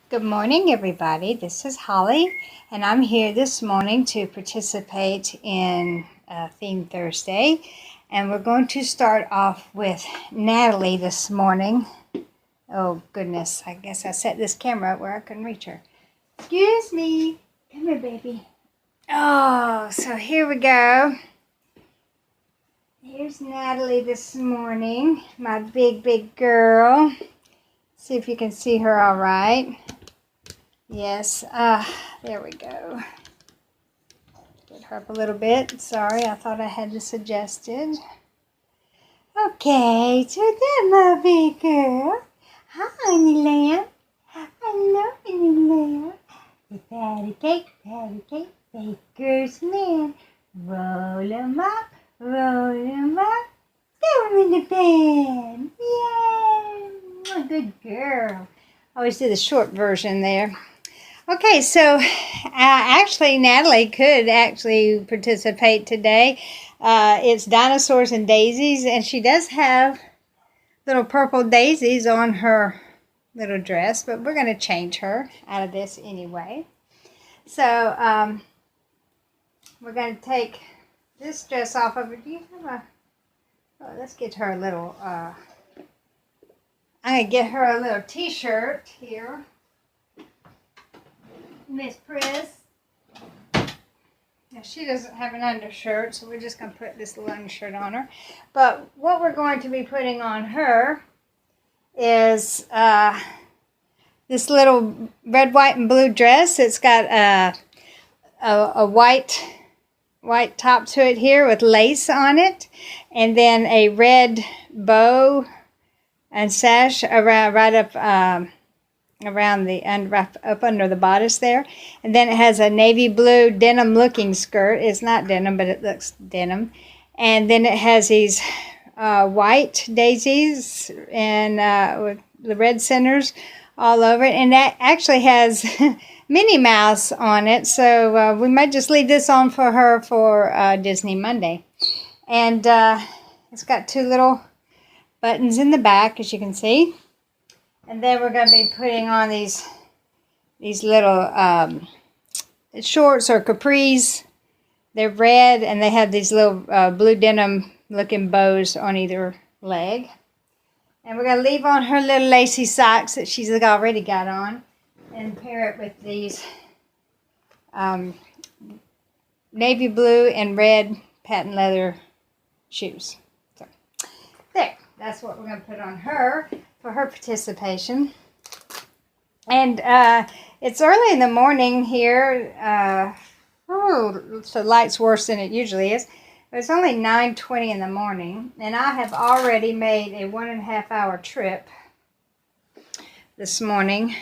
Good morning, everybody. This is Holly, and I'm here this morning to participate in Theme Thursday. And we're going to start off with Natalie this morning. Oh, goodness. I guess I set this camera up where I couldn't reach her. Excuse me. Come here, baby. Oh, so here we go. Here's Natalie this morning, my big girl. See if you can see her all right. Yes, there we go. Get her up a little bit. Sorry, I thought I had this adjusted. Okay, to that, my big girl. Hi, honey lamb. Hello, honey lamb. The patty cake, baker's man. Roll 'em up, throw 'em in the pan. Yay! Good girl. I always do the short version there. Okay, so actually Natalie could actually participate today. It's Dinosaurs and Daisies, and she does have little purple daisies on her little dress, but we're going to change her out of this anyway. So we're going to take this dress off of her. Do you have let's get her a little, I'm going to get her a little t-shirt here. Miss Pris. Now she doesn't have an undershirt, so we're just going to put this little undershirt on her. But what we're going to be putting on her is this little red, white, and blue dress. It's got a white top to it here with lace on it, and then a red bow and sash around right up around the up under the bodice there, and then it has a navy blue denim looking skirt. It's not denim, but it looks denim. And then it has these white daisies and with the red centers all over it, and that actually has Minnie Mouse on it, so we might just leave this on for her for Disney Monday. And it's got two little buttons in the back, as you can see. And then we're going to be putting on these little shorts or capris. They're red, and they have these little blue denim looking bows on either leg. And we're going to leave on her little lacy socks that she's already got on, and pair it with these navy blue and red patent leather shoes. So there, that's what we're going to put on her for her participation. And it's early in the morning here. So light's worse than it usually is. But it's only 9:20 in the morning, and I have already made a 1.5 hour trip this morning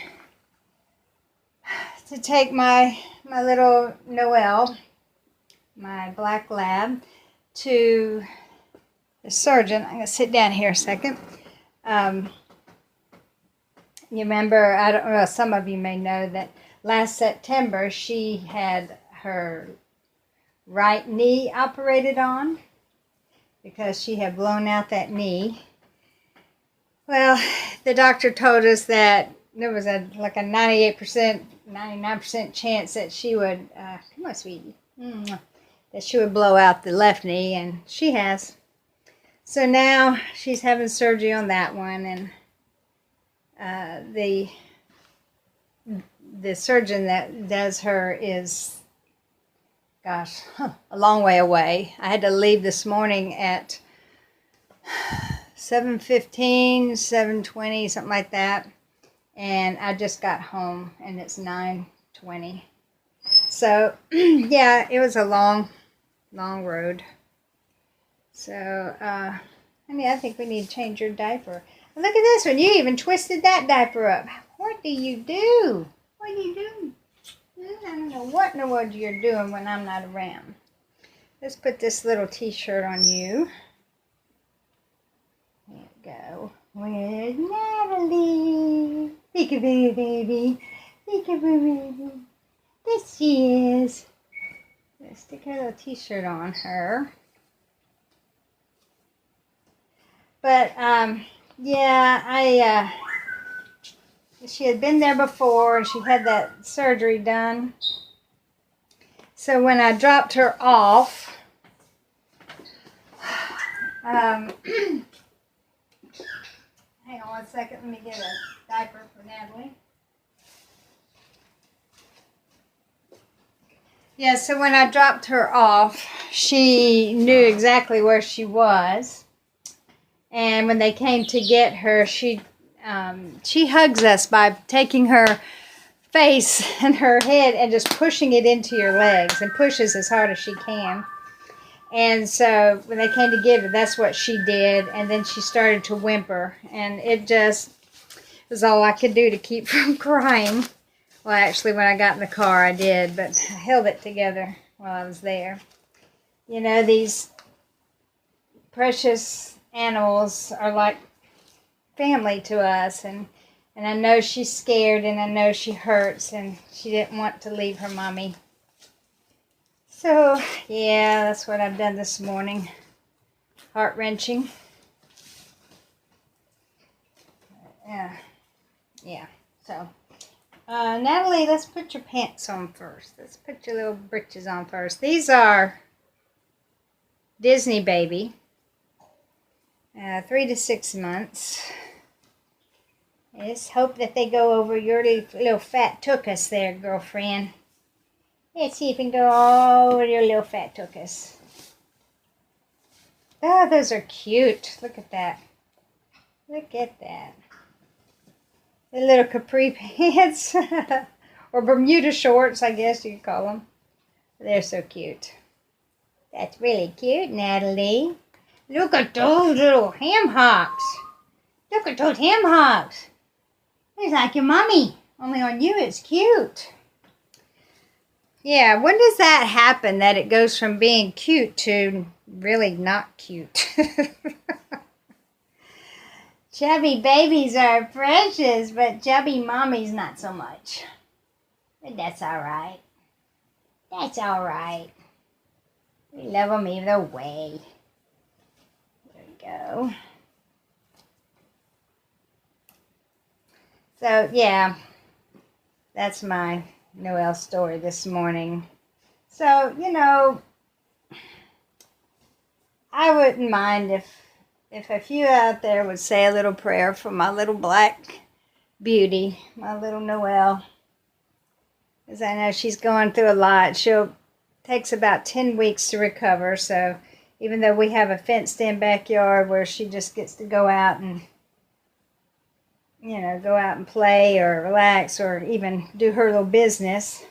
to take my little Noelle, my black lab, to the surgeon. I'm going to sit down here a second. You remember, I don't know, some of you may know that last September she had her right knee operated on because she had blown out that knee. Well, the doctor told us that there was like a 98%, 99% chance that she would, come on, sweetie, that she would blow out the left knee, and she has. So now she's having surgery on that one, and the surgeon that does her is, gosh, a long way away. I had to leave this morning at 7:15, 7:20, something like that. And I just got home, and it's 9:20. So, yeah, it was a long road. So, honey, I think we need to change your diaper. Look at this one. You even twisted that diaper up. What do you do? What do you do? I don't know what in the world you're doing when I'm not around. Let's put this little t-shirt on you. There we go. Where's Natalie? Peekaboo, baby. Peekaboo, baby. There she is. Let's stick her little t-shirt on her. But, yeah, she had been there before and she had that surgery done. So when I dropped her off, hang on one second, let me get a diaper for Natalie. Yeah, so when I dropped her off, she knew exactly where she was. And when they came to get her, she hugs us by taking her face and her head and just pushing it into your legs, and pushes as hard as she can. And so when they came to get her, that's what she did. And then she started to whimper, and it just was all I could do to keep from crying. Well, actually, when I got in the car, I did, but I held it together while I was there. You know, these precious animals are like family to us, and I know she's scared, and I know she hurts, and she didn't want to leave her mommy. So, yeah, that's what I've done this morning. Heart-wrenching. Yeah, so... Natalie, let's put your pants on first. Let's put your little britches on first. These are Disney Baby. 3 to 6 months. I just hope that they go over your little fat tuchus there, girlfriend. Let's see if we can go all over your little fat tuchus. Oh, those are cute. Look at that. Look at that. The little capri pants, or Bermuda shorts, I guess you could call them. They're so cute. That's really cute, Natalie. Look at those little ham hocks. Look at those ham hocks. It's like your mommy, only on you it's cute. Yeah, when does that happen, that it goes from being cute to really not cute? Chubby babies are precious, but chubby mommies not so much. But that's all right. That's all right. We love them either way. There we go. So, yeah, that's my Noel story this morning. So, you know, I wouldn't mind if a few out there would say a little prayer for my little black beauty, my little Noel. Because I know she's going through a lot. Takes about 10 weeks to recover. So even though we have a fenced-in backyard where she just gets to go out and, you know, go out and play or relax or even do her little business,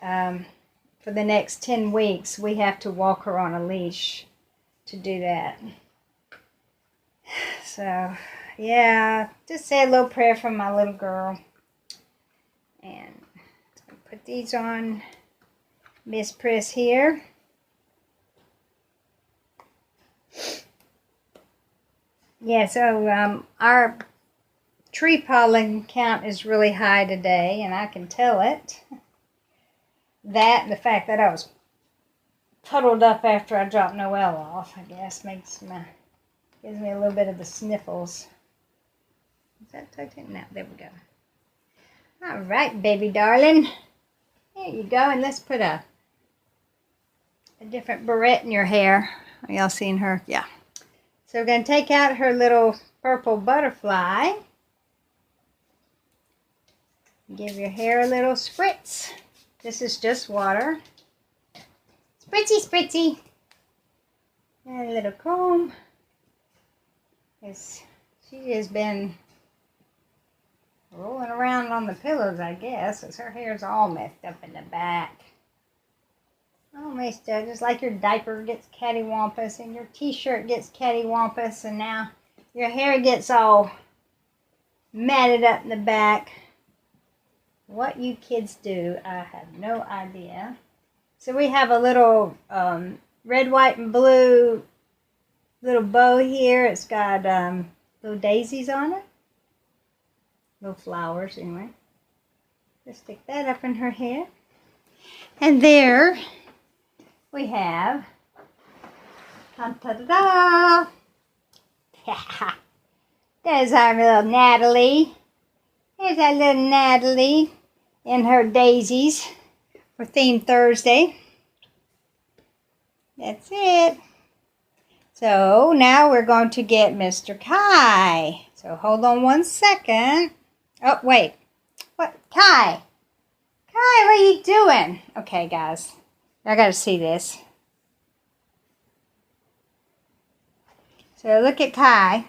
for the next 10 weeks, we have to walk her on a leash to do that. So, yeah, just say a little prayer for my little girl. And put these on Miss Press here. Yeah, so our tree pollen count is really high today, and I can tell it. That and the fact that I was puddled up after I dropped Noel off, I guess, gives me a little bit of the sniffles. Is that tucked in? No, there we go. All right, baby darling. There you go, and let's put a different barrette in your hair. Are y'all seeing her? Yeah. So we're going to take out her little purple butterfly. Give your hair a little spritz. This is just water. Spritzy, spritzy. And a little comb. She has been rolling around on the pillows, I guess, because her hair's all messed up in the back. All messed up, just like your diaper gets cattywampus and your t-shirt gets cattywampus, and now your hair gets all matted up in the back. What you kids do, I have no idea. So we have a little red, white, and blue little bow here. It's got little daisies on it. Little flowers, anyway. Just stick that up in her hair. And there we have, ta-da-da! There's our little Natalie. Here's our little Natalie in her Daisies for Theme Thursday. That's it. So now we're going to get Mr. Kai. So hold on one second. Oh, wait. What? Kai, what are you doing? Okay, guys. I got to see this. So look at Kai.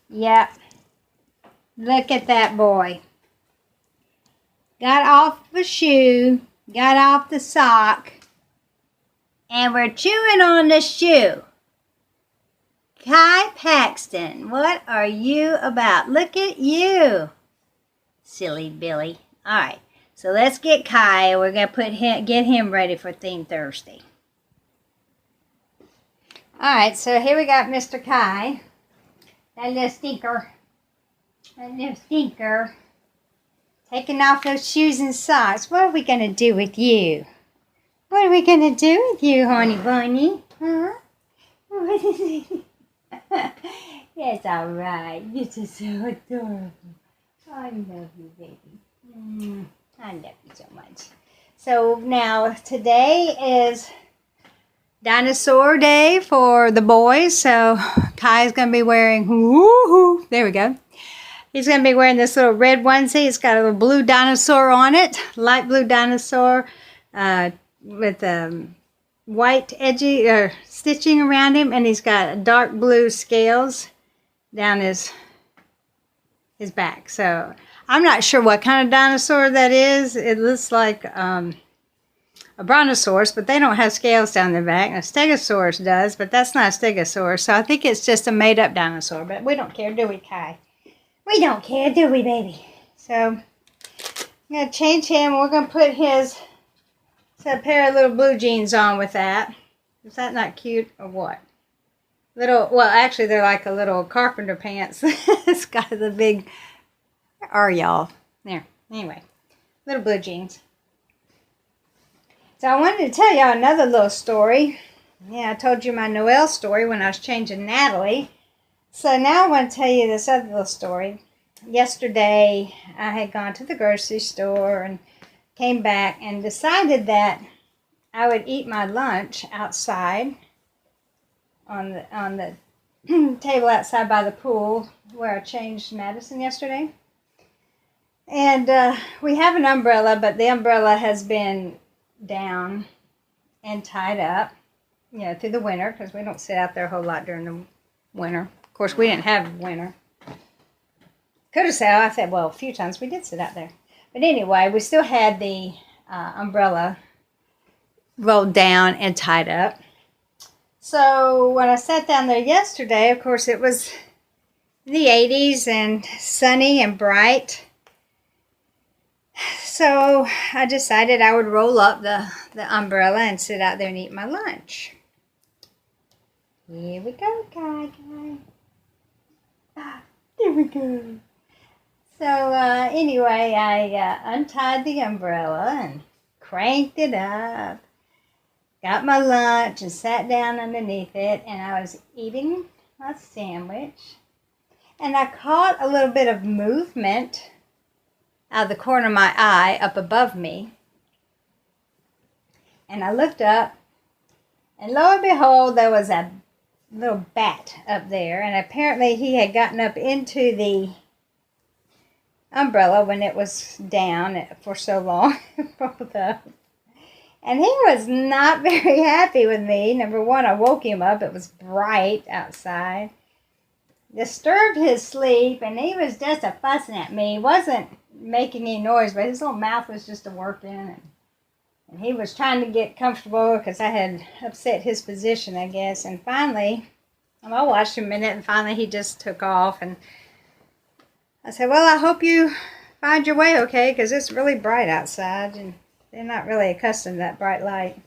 Yep. Look at that boy. Got off the shoe, got off the sock, and we're chewing on the shoe. Kai Paxton, what are you about? Look at you, silly Billy. All right, so let's get Kai. We're going to get him ready for Theme Thursday. All right, so here we got Mr. Kai. That little stinker. Taking off those shoes and socks. What are we going to do with you? What are we going to do with you, honey bunny? Huh? What is it? It's all right. You're just so adorable. I love you, baby. I love you so much. So now, today is Dinosaur Day for the boys. So Kai's going to be wearing, woohoo, there we go. He's going to be wearing this little red onesie. It's got a little blue dinosaur on it, light blue dinosaur with white edgy stitching around him, and he's got dark blue scales down his back. So I'm not sure what kind of dinosaur that is. It looks like a brontosaurus, but they don't have scales down their back. A stegosaurus does, but that's not a stegosaurus. So I think it's just a made-up dinosaur, but we don't care, do we, Kai? We don't care, do we, baby? So I'm going to change him. We're going to put a pair of little blue jeans on with that. Is that not cute or what? Well, actually, they're like a little carpenter pants. It's got the big, are y'all? There. Anyway, little blue jeans. So I wanted to tell y'all another little story. Yeah, I told you my Noel story when I was changing Natalie. So now I want to tell you this other little story. Yesterday, I had gone to the grocery store and came back and decided that I would eat my lunch outside on the table outside by the pool where I changed Madison yesterday. And we have an umbrella, but the umbrella has been down and tied up, through the winter, because we don't sit out there a whole lot during the winter. Of course, we didn't have winter. Could have said, I said, well, a few times we did sit out there. But anyway, we still had the umbrella rolled down and tied up. So when I sat down there yesterday, of course, it was the 80s and sunny and bright. So I decided I would roll up the umbrella and sit out there and eat my lunch. Here we go, Kai. There we go. So anyway, I untied the umbrella and cranked it up, got my lunch and sat down underneath it, and I was eating my sandwich, and I caught a little bit of movement out of the corner of my eye up above me, and I looked up, and lo and behold, there was a little bat up there, and apparently he had gotten up into the umbrella when it was down for so long. Rolled up. And he was not very happy with me. Number one, I woke him up. It was bright outside. Disturbed his sleep, and he was just fussing at me. He wasn't making any noise, but his little mouth was just working, and he was trying to get comfortable because I had upset his position, I guess. And finally, I watched him a minute, and finally he just took off. And I said, well, I hope you find your way okay, because it's really bright outside, and they're not really accustomed to that bright light.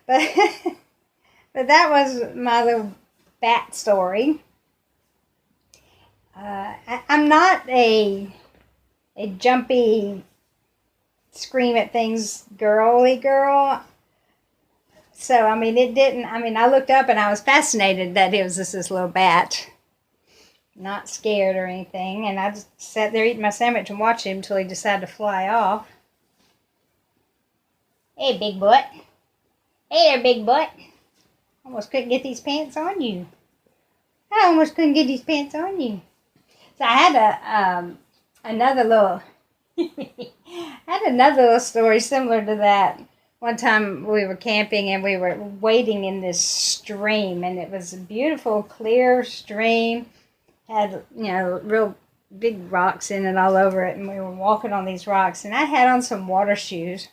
But, but that was my little bat story. I'm not a jumpy, scream at things girly girl. So, I mean, I looked up and I was fascinated that it was just this little bat. not scared or anything. And I just sat there eating my sandwich and watched him until he decided to fly off. Hey, big butt. Hey there, big butt. Almost couldn't get these pants on you. I almost couldn't get these pants on you. So I had another little story similar to that. One time we were camping and we were wading in this stream, and it was a beautiful, clear stream. Had, real big rocks in it all over it, and we were walking on these rocks, and I had on some water shoes.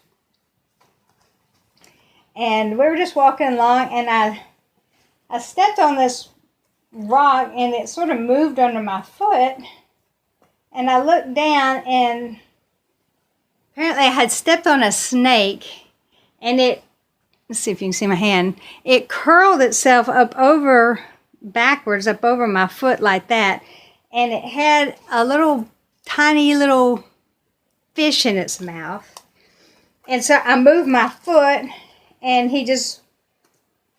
And we were just walking along, and I stepped on this rock, and it sort of moved under my foot, and I looked down, and apparently I had stepped on a snake, and let's see if you can see my hand, it curled itself backwards up over my foot like that, and it had a tiny little fish in its mouth. And so I moved my foot, and he just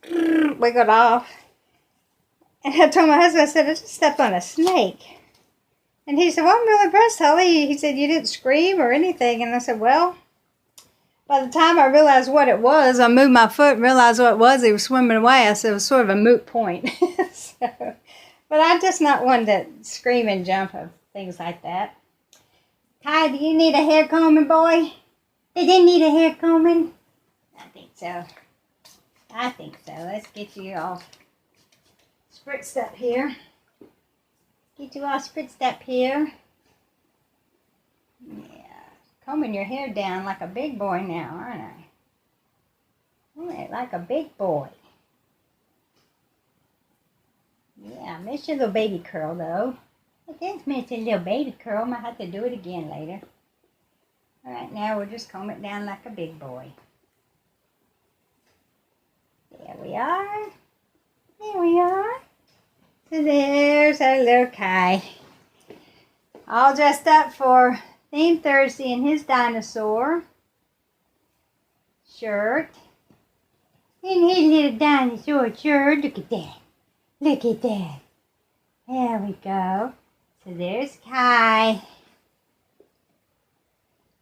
wiggled off. And I told my husband, I said, I just stepped on a snake. And he said, well, I'm really impressed, Holly. He said, you didn't scream or anything. And I said, well, by the time I realized what it was, I moved my foot and realized what it was. He was swimming away. I said, it was sort of a moot point. But I'm just not one to scream and jump of things like that. Ty, do you need a hair combing, boy? Did they need a hair combing? I think so. Let's get you all spritzed up here. Yeah. Combing your hair down like a big boy now, aren't I? Like a big boy. Yeah, I miss your little baby curl, though. I did miss your little baby curl. I might have to do it again later. All right, now we'll just comb it down like a big boy. There we are. So there's our little Kai. All dressed up for Theme Thursday in his dinosaur shirt. In his little dinosaur shirt. Look at that. There we go. So there's Kai.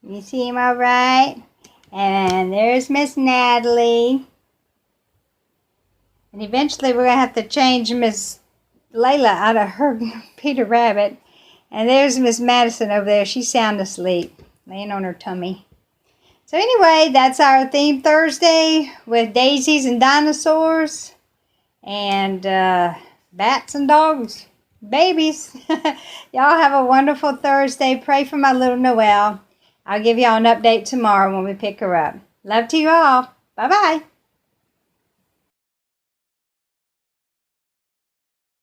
You see him all right? And there's Miss Natalie. And eventually we're going to have to change Miss Layla out of her Peter Rabbit. And there's Miss Madison over there. She's sound asleep, laying on her tummy. So anyway, that's our Theme Thursday with daisies and dinosaurs. And bats and dogs. Babies. Y'all have a wonderful Thursday. Pray for my little Noelle. I'll give y'all an update tomorrow when we pick her up. Love to you all. Bye-bye.